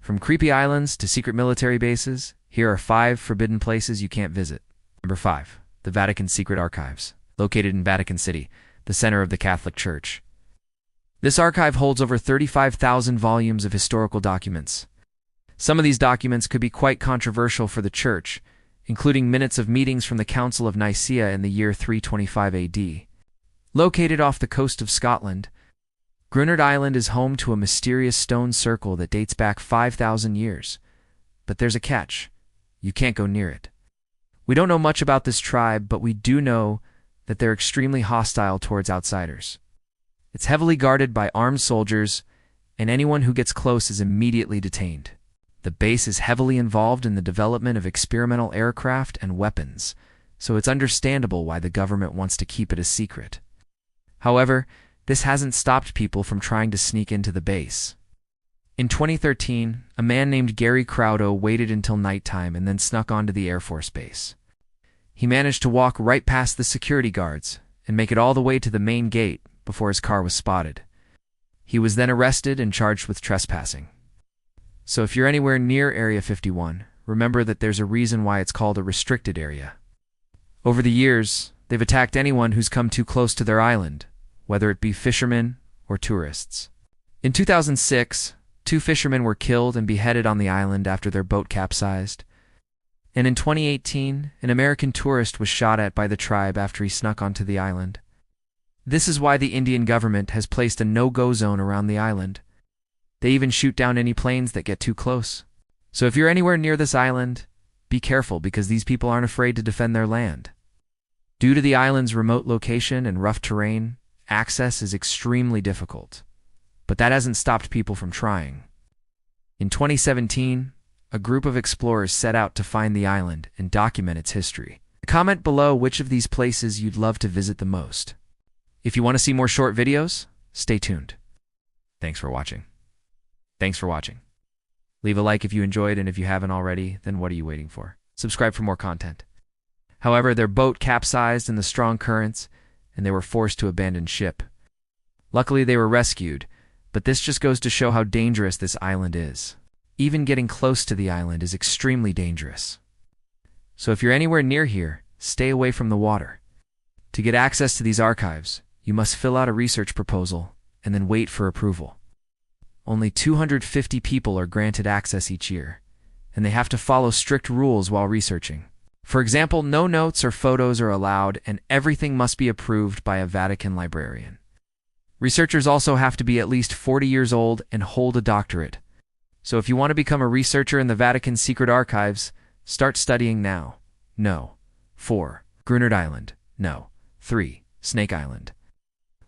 From creepy islands to secret military bases, here are 5 forbidden places you can't visit. Number 5. The Vatican Secret Archives, located in Vatican City, the center of the Catholic Church. This archive holds over 35,000 volumes of historical documents. Some of these documents could be quite controversial for the Church, including minutes of meetings from the Council of Nicaea in the year 325 AD. Located off the coast of Scotland, Reactor Island is home to a mysterious stone circle that dates back 5,000 years. But there's a catch. You can't go near it. We don't know much about this tribe, but we do know that they're extremely hostile towards outsiders. It's heavily guarded by armed soldiers, and anyone who gets close is immediately detained. The base is heavily involved in the development of experimental aircraft and weapons, so it's understandable why the government wants to keep it a secret. However, this hasn't stopped people from trying to sneak into the base. In 2013, a man named Gary Crowdo waited until nighttime and then snuck onto the Air Force Base. He managed to walk right past the security guards and make it all the way to the main gate before his car was spotted. He was then arrested and charged with trespassing. So if you're anywhere near Area 51, remember that there's a reason why it's called a restricted area. Over the years, they've attacked anyone who's come too close to their island, whether it be fishermen or tourists. In 2006, 2 fishermen were killed and beheaded on the island after their boat capsized. And in 2018, an American tourist was shot at by the tribe after he snuck onto the island. This is why the Indian government has placed a no-go zone around the island. They even shoot down any planes that get too close. So if you're anywhere near this island, be careful because these people aren't afraid to defend their land. Due to the island's remote location and rough terrain, access is extremely difficult. But that hasn't stopped people from trying. In 2017, a group of explorers set out to find the island and document its history. Comment below which of these places you'd love to visit the most. If you want to see more short videos, stay tuned. Thanks for watching. Leave a like if you enjoyed, and if you haven't already, then what are you waiting for? Subscribe for more content. However, their boat capsized in the strong currents, and they were forced to abandon ship. Luckily, they were rescued, but this just goes to show how dangerous this island is. Even getting close to the island is extremely dangerous. So if you're anywhere near here, stay away from the water. To get access to these archives, you must fill out a research proposal and then wait for approval. Only 250 people are granted access each year, and they have to follow strict rules while researching. For example, no notes or photos are allowed, and everything must be approved by a Vatican librarian. Researchers also have to be at least 40 years old and hold a doctorate. So if you want to become a researcher in the Vatican Secret Archives, start studying now. No. 4. Reactor Island. No. 3. Snake Island.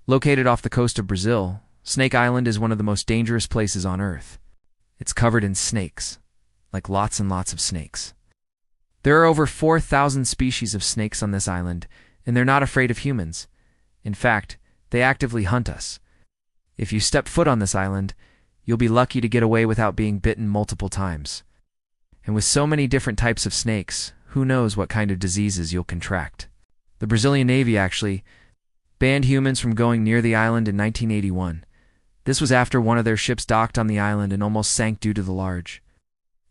Located off the coast of Brazil, Snake Island is one of the most dangerous places on Earth. It's covered in snakes, like lots and lots of snakes. There are over 4,000 species of snakes on this island, and they're not afraid of humans. In fact, they actively hunt us. If you step foot on this island, you'll be lucky to get away without being bitten multiple times. And with so many different types of snakes, who knows what kind of diseases you'll contract. The Brazilian Navy actually banned humans from going near the island in 1981. This was after one of their ships docked on the island and almost sank due to the large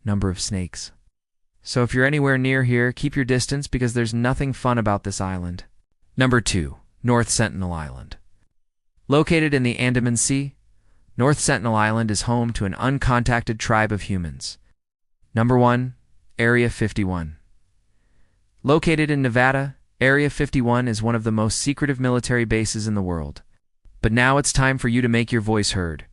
number of snakes. So if you're anywhere near here, keep your distance because there's nothing fun about this island. Number 2. North Sentinel Island. Located in the Andaman Sea, North Sentinel Island is home to an uncontacted tribe of humans. Number 1. Area 51. Located in Nevada, Area 51 is one of the most secretive military bases in the world. But now it's time for you to make your voice heard.